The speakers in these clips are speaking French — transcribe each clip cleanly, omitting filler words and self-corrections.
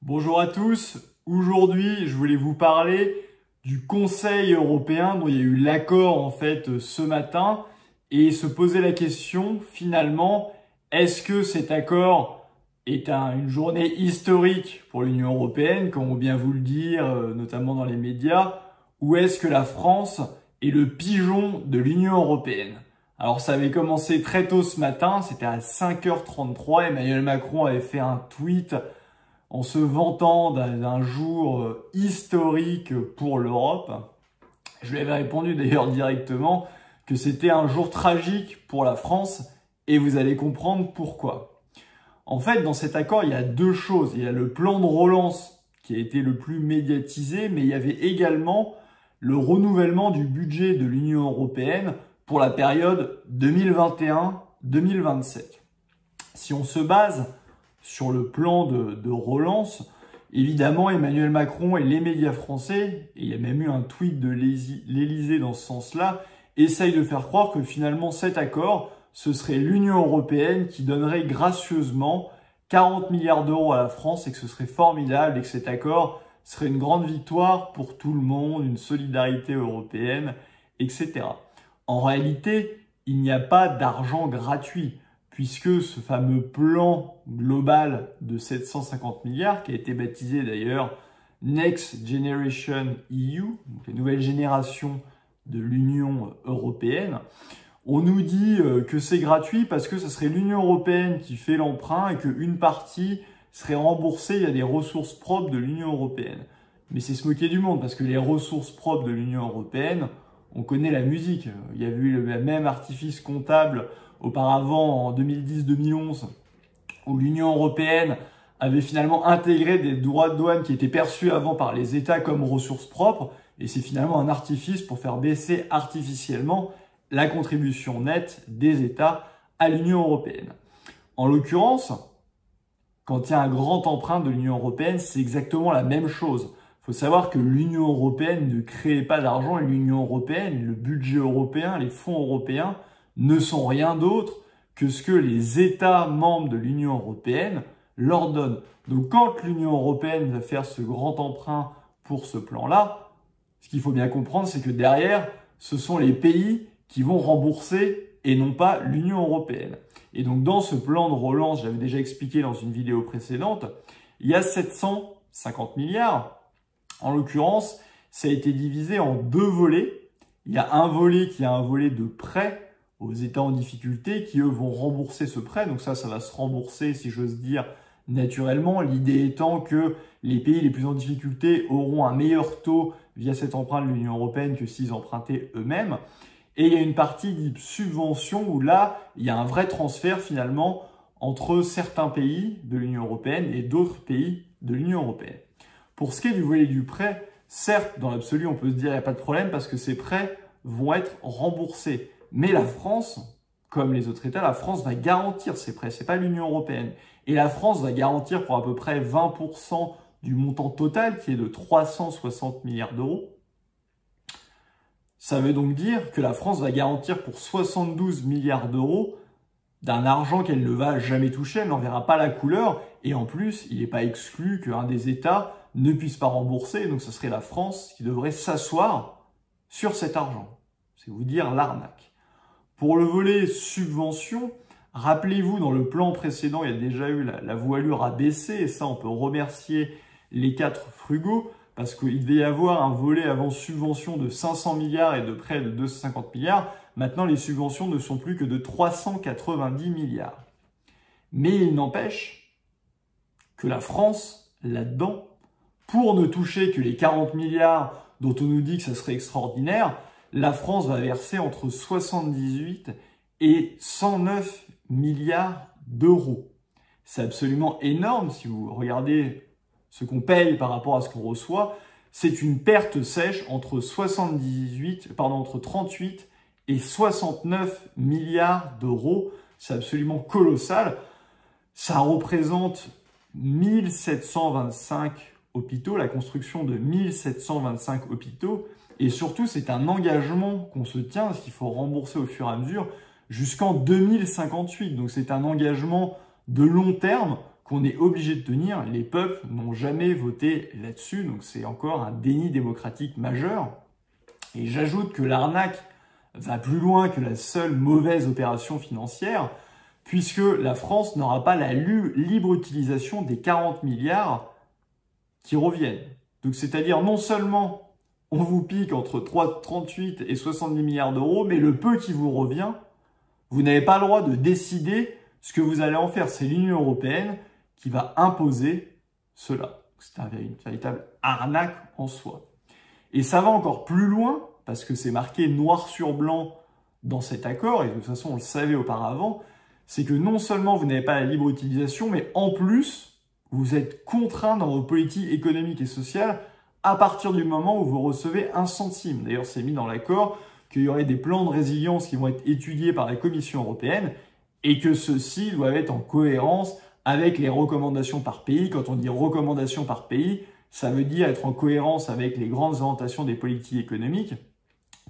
Bonjour à tous, aujourd'hui je voulais vous parler du Conseil européen dont il y a eu l'accord en fait ce matin et se poser la question finalement, est-ce que cet accord est une journée historique pour l'Union européenne, comme on vient vous le dire, notamment dans les médias, ou est-ce que la France est le pigeon de l'Union européenne? Alors ça avait commencé très tôt ce matin, c'était à 5h33, Emmanuel Macron avait fait un tweet en se vantant d'un jour historique pour l'Europe. Je lui avais répondu d'ailleurs directement que c'était un jour tragique pour la France et vous allez comprendre pourquoi. En fait, dans cet accord, il y a deux choses. Il y a le plan de relance qui a été le plus médiatisé, mais il y avait également le renouvellement du budget de l'Union européenne pour la période 2021-2027. Si on se base sur le plan de relance, évidemment, Emmanuel Macron et les médias français, et il y a même eu un tweet de l'Élysée dans ce sens-là, essayent de faire croire que finalement cet accord, ce serait l'Union européenne qui donnerait gracieusement 40 milliards d'euros à la France et que ce serait formidable et que cet accord serait une grande victoire pour tout le monde, une solidarité européenne, etc. En réalité, il n'y a pas d'argent gratuit, puisque ce fameux plan global de 750 milliards, qui a été baptisé d'ailleurs Next Generation EU, donc la nouvelle génération de l'Union européenne, on nous dit que c'est gratuit parce que ce serait l'Union européenne qui fait l'emprunt et qu'une partie serait remboursée via des ressources propres de l'Union européenne. Mais c'est se moquer du monde, parce que les ressources propres de l'Union européenne, on connaît la musique. Il y a eu le même artifice comptable auparavant en 2010-2011, où l'Union européenne avait finalement intégré des droits de douane qui étaient perçus avant par les États comme ressources propres, et c'est finalement un artifice pour faire baisser artificiellement la contribution nette des États à l'Union européenne. En l'occurrence, quand il y a un grand emprunt de l'Union européenne, c'est exactement la même chose. Il faut savoir que l'Union européenne ne crée pas d'argent et l'Union européenne, le budget européen, les fonds européens ne sont rien d'autre que ce que les États membres de l'Union européenne leur donnent. Donc quand l'Union européenne va faire ce grand emprunt pour ce plan-là, ce qu'il faut bien comprendre, c'est que derrière, ce sont les pays qui vont rembourser et non pas l'Union européenne. Et donc dans ce plan de relance, j'avais déjà expliqué dans une vidéo précédente, il y a 750 milliards. En l'occurrence, ça a été divisé en deux volets. Il y a un volet qui est un volet de prêt aux États en difficulté qui, eux, vont rembourser ce prêt. Donc ça va se rembourser, si j'ose dire, naturellement. L'idée étant que les pays les plus en difficulté auront un meilleur taux via cet emprunt de l'Union européenne que s'ils empruntaient eux-mêmes. Et il y a une partie dite subvention où là, il y a un vrai transfert finalement entre certains pays de l'Union européenne et d'autres pays de l'Union européenne. Pour ce qui est du volet du prêt, certes, dans l'absolu, on peut se dire qu'il n'y a pas de problème parce que ces prêts vont être remboursés. Mais la France, comme les autres États, la France va garantir ces prêts. C'est pas l'Union européenne. Et la France va garantir pour à peu près 20% du montant total qui est de 360 milliards d'euros. Ça veut donc dire que la France va garantir pour 72 milliards d'euros d'un argent qu'elle ne va jamais toucher, elle n'en verra pas la couleur. Et en plus, il n'est pas exclu qu'un des États ne puisse pas rembourser. Donc ce serait la France qui devrait s'asseoir sur cet argent. C'est vous dire l'arnaque. Pour le volet subvention, rappelez-vous, dans le plan précédent, il y a déjà eu la voilure à baisser. Et ça, on peut remercier les 4 frugaux. Parce qu'il devait y avoir un volet avant subvention de 500 milliards et de près de 250 milliards. Maintenant, les subventions ne sont plus que de 390 milliards. Mais il n'empêche que la France, là-dedans, pour ne toucher que les 40 milliards dont on nous dit que ça serait extraordinaire, la France va verser entre 78 et 109 milliards d'euros. C'est absolument énorme si vous regardez ce qu'on paye par rapport à ce qu'on reçoit. C'est une perte sèche entre 38 et 69 milliards d'euros. C'est absolument colossal. Ça représente 1725 hôpitaux, la construction de 1725 hôpitaux. Et surtout, c'est un engagement qu'on se tient, parce qu'il faut rembourser au fur et à mesure jusqu'en 2058. Donc c'est un engagement de long terme qu'on est obligé de tenir. Les peuples n'ont jamais voté là-dessus, donc c'est encore un déni démocratique majeur. Et j'ajoute que l'arnaque va plus loin que la seule mauvaise opération financière, puisque la France n'aura pas la libre utilisation des 40 milliards qui reviennent. Donc c'est-à-dire non seulement on vous pique entre 38 et 70 milliards d'euros, mais le peu qui vous revient, vous n'avez pas le droit de décider ce que vous allez en faire. C'est l'Union européenne qui va imposer cela. C'est une véritable arnaque en soi. Et ça va encore plus loin, parce que c'est marqué noir sur blanc dans cet accord, et de toute façon on le savait auparavant, c'est que non seulement vous n'avez pas la libre utilisation, mais en plus, vous êtes contraint dans vos politiques économiques et sociales à partir du moment où vous recevez 1 centime. D'ailleurs, c'est mis dans l'accord qu'il y aurait des plans de résilience qui vont être étudiés par la Commission européenne et que ceux-ci doivent être en cohérence avec les recommandations par pays. Quand on dit recommandations par pays, ça veut dire être en cohérence avec les grandes orientations des politiques économiques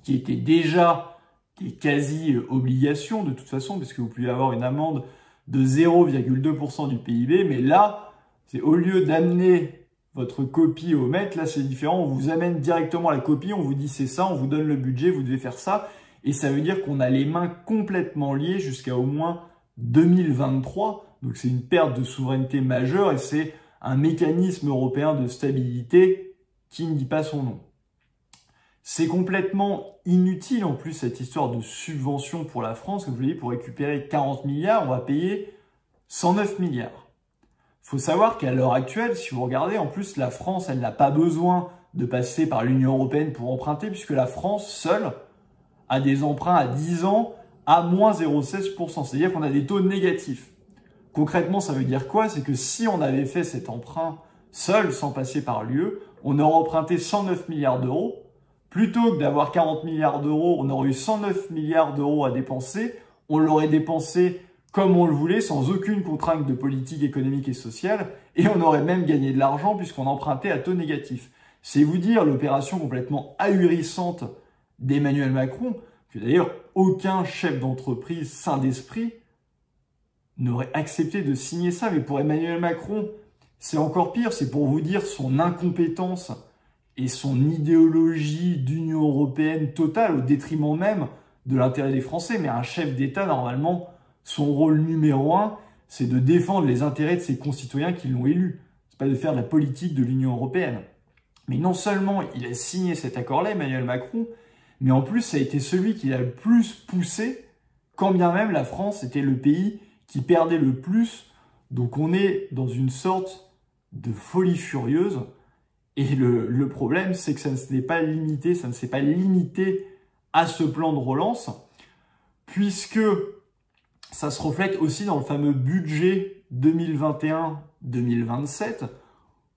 qui étaient déjà des quasi-obligations de toute façon, puisque vous pouvez avoir une amende de 0,2% du PIB, mais là, c'est au lieu d'amener votre copie au maître, là c'est différent, on vous amène directement la copie, on vous dit c'est ça, on vous donne le budget, vous devez faire ça, et ça veut dire qu'on a les mains complètement liées jusqu'à au moins 2023, donc c'est une perte de souveraineté majeure, et c'est un mécanisme européen de stabilité qui ne dit pas son nom. C'est complètement inutile en plus cette histoire de subvention pour la France. Comme je vous l'ai dit, pour récupérer 40 milliards, on va payer 109 milliards. Il faut savoir qu'à l'heure actuelle, si vous regardez, en plus la France, elle n'a pas besoin de passer par l'Union européenne pour emprunter, puisque la France seule a des emprunts à 10 ans à moins 0,16%. C'est-à-dire qu'on a des taux négatifs. Concrètement, ça veut dire quoi? C'est que si on avait fait cet emprunt seul, sans passer par l'UE, on aurait emprunté 109 milliards d'euros. Plutôt que d'avoir 40 milliards d'euros, on aurait eu 109 milliards d'euros à dépenser. On l'aurait dépensé comme on le voulait, sans aucune contrainte de politique économique et sociale. Et on aurait même gagné de l'argent puisqu'on empruntait à taux négatif. C'est vous dire l'opération complètement ahurissante d'Emmanuel Macron, que d'ailleurs aucun chef d'entreprise sain d'esprit n'aurait accepté de signer ça. Mais pour Emmanuel Macron, c'est encore pire. C'est pour vous dire son incompétence et son idéologie d'Union européenne totale au détriment même de l'intérêt des Français. Mais un chef d'État, normalement, son rôle numéro 1, c'est de défendre les intérêts de ses concitoyens qui l'ont élu. C'est pas de faire de la politique de l'Union européenne. Mais non seulement il a signé cet accord-là, Emmanuel Macron, mais en plus, ça a été celui qui l'a le plus poussé, quand bien même la France était le pays qui perdait le plus. Donc on est dans une sorte de folie furieuse. Et le problème, c'est que ça ne s'est pas limité, à ce plan de relance, puisque ça se reflète aussi dans le fameux budget 2021-2027,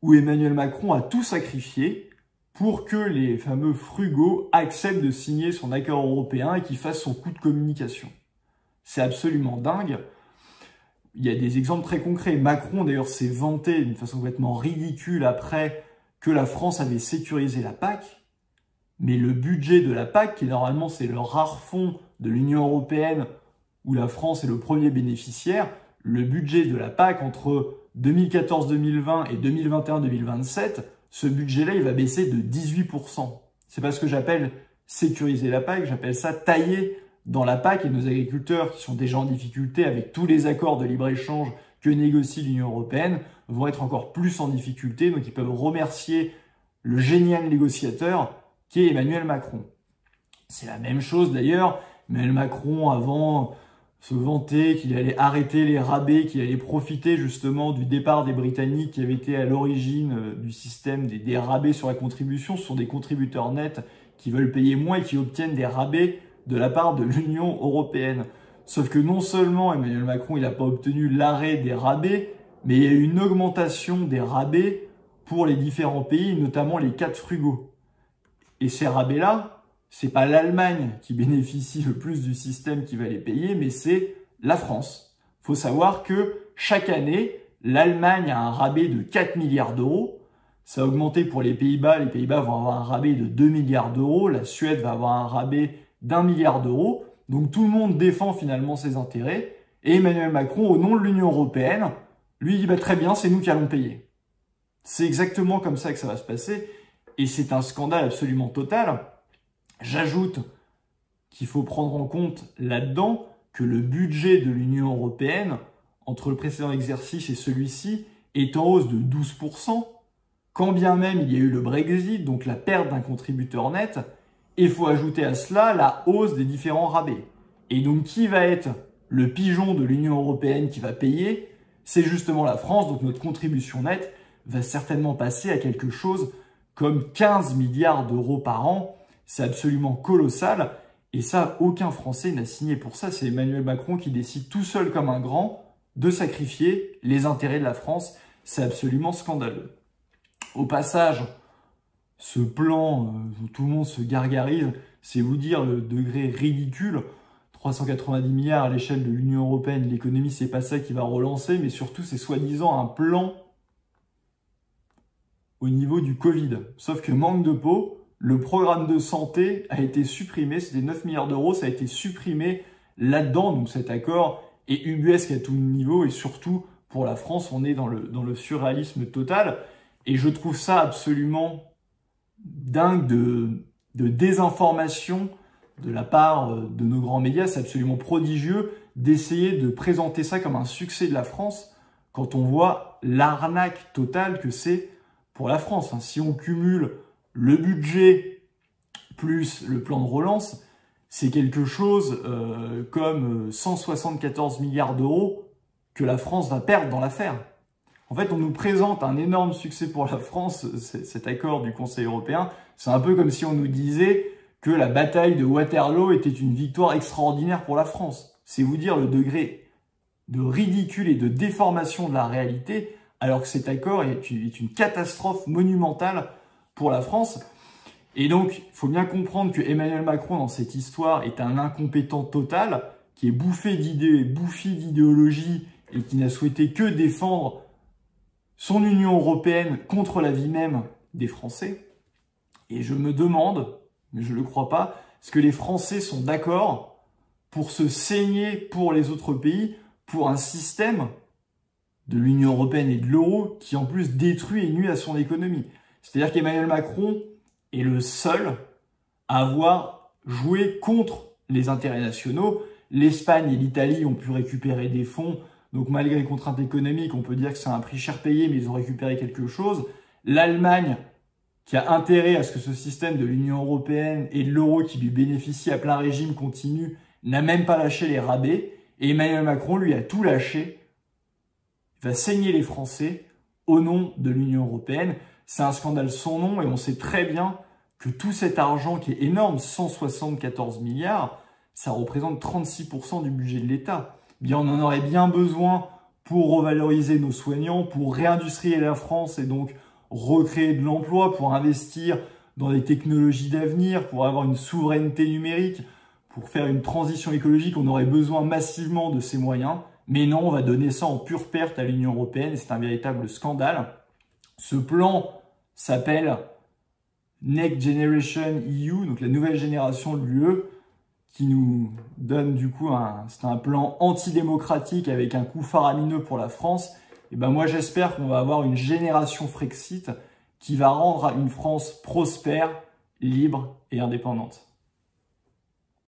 où Emmanuel Macron a tout sacrifié pour que les fameux frugaux acceptent de signer son accord européen et qu'il fasse son coup de communication. C'est absolument dingue. Il y a des exemples très concrets. Macron, d'ailleurs, s'est vanté d'une façon complètement ridicule après que la France avait sécurisé la PAC, mais le budget de la PAC, qui normalement c'est le rare fonds de l'Union européenne où la France est le premier bénéficiaire, le budget de la PAC entre 2014-2020 et 2021-2027, ce budget-là, il va baisser de 18%. C'est pas ce que j'appelle sécuriser la PAC, j'appelle ça tailler dans la PAC, et nos agriculteurs qui sont déjà en difficulté avec tous les accords de libre-échange que négocie l'Union européenne vont être encore plus en difficulté, donc ils peuvent remercier le génial négociateur qui est Emmanuel Macron. C'est la même chose d'ailleurs, Emmanuel Macron avant se vantait qu'il allait arrêter les rabais, qu'il allait profiter justement du départ des Britanniques qui avaient été à l'origine du système des rabais sur la contribution. Ce sont des contributeurs nets qui veulent payer moins et qui obtiennent des rabais de la part de l'Union européenne. Sauf que non seulement Emmanuel Macron il n'a pas obtenu l'arrêt des rabais, mais il y a eu une augmentation des rabais pour les différents pays, notamment les 4 frugaux. Et ces rabais-là, c'est pas l'Allemagne qui bénéficie le plus du système qui va les payer, mais c'est la France. Il faut savoir que chaque année, l'Allemagne a un rabais de 4 milliards d'euros. Ça a augmenté pour les Pays-Bas. Les Pays-Bas vont avoir un rabais de 2 milliards d'euros. La Suède va avoir un rabais d'1 milliard d'euros. Donc tout le monde défend finalement ses intérêts. Et Emmanuel Macron, au nom de l'Union européenne, Lui, il dit bah, très bien, c'est nous qui allons payer. C'est exactement comme ça que ça va se passer. Et c'est un scandale absolument total. J'ajoute qu'il faut prendre en compte là-dedans que le budget de l'Union européenne, entre le précédent exercice et celui-ci, est en hausse de 12%, quand bien même il y a eu le Brexit, donc la perte d'un contributeur net, et il faut ajouter à cela la hausse des différents rabais. Et donc qui va être le pigeon de l'Union européenne qui va payer? C'est justement la France, donc notre contribution nette va certainement passer à quelque chose comme 15 milliards d'euros par an. C'est absolument colossal. Et ça, aucun Français n'a signé pour ça. C'est Emmanuel Macron qui décide tout seul comme un grand de sacrifier les intérêts de la France. C'est absolument scandaleux. Au passage, ce plan où tout le monde se gargarise, c'est vous dire le degré ridicule. 390 milliards à l'échelle de l'Union européenne, l'économie, c'est pas ça qui va relancer, mais surtout, c'est soi-disant un plan au niveau du Covid. Sauf que manque de peau, le programme de santé a été supprimé, c'était 9 milliards d'euros, ça a été supprimé là-dedans, donc cet accord est ubuesque à tout niveau, et surtout, pour la France, on est dans le surréalisme total, et je trouve ça absolument dingue de désinformation de la part de nos grands médias. C'est absolument prodigieux d'essayer de présenter ça comme un succès de la France quand on voit l'arnaque totale que c'est pour la France. Si on cumule le budget plus le plan de relance, c'est quelque chose comme 174 milliards d'euros que la France va perdre dans l'affaire. En fait, on nous présente un énorme succès pour la France, cet accord du Conseil européen. C'est un peu comme si on nous disait que la bataille de Waterloo était une victoire extraordinaire pour la France. C'est vous dire le degré de ridicule et de déformation de la réalité, alors que cet accord est une catastrophe monumentale pour la France. Et donc, il faut bien comprendre que Emmanuel Macron, dans cette histoire, est un incompétent total, qui est bouffé d'idées, bouffi d'idéologie, et qui n'a souhaité que défendre son Union européenne contre la vie même des Français. Et je me demande, mais je ne le crois pas, est-ce que les Français sont d'accord pour se saigner pour les autres pays, pour un système de l'Union européenne et de l'euro qui en plus détruit et nuit à son économie. C'est-à-dire qu'Emmanuel Macron est le seul à avoir joué contre les intérêts nationaux. L'Espagne et l'Italie ont pu récupérer des fonds. Donc malgré les contraintes économiques, on peut dire que c'est un prix cher payé, mais ils ont récupéré quelque chose. L'Allemagne, qui a intérêt à ce que ce système de l'Union européenne et de l'euro qui lui bénéficie à plein régime continue, n'a même pas lâché les rabais. Et Emmanuel Macron, lui, a tout lâché. Il va saigner les Français au nom de l'Union européenne. C'est un scandale sans nom et on sait très bien que tout cet argent qui est énorme, 174 milliards, ça représente 36% du budget de l'État. Bien, on en aurait bien besoin pour revaloriser nos soignants, pour réindustrialiser la France et donc recréer de l'emploi, pour investir dans des technologies d'avenir, pour avoir une souveraineté numérique, pour faire une transition écologique. On aurait besoin massivement de ces moyens. Mais non, on va donner ça en pure perte à l'Union européenne et c'est un véritable scandale. Ce plan s'appelle Next Generation EU, donc la nouvelle génération de l'UE, qui nous donne du coup c'est un plan antidémocratique avec un coup faramineux pour la France. Et ben moi j'espère qu'on va avoir une génération Frexit qui va rendre une France prospère, libre et indépendante.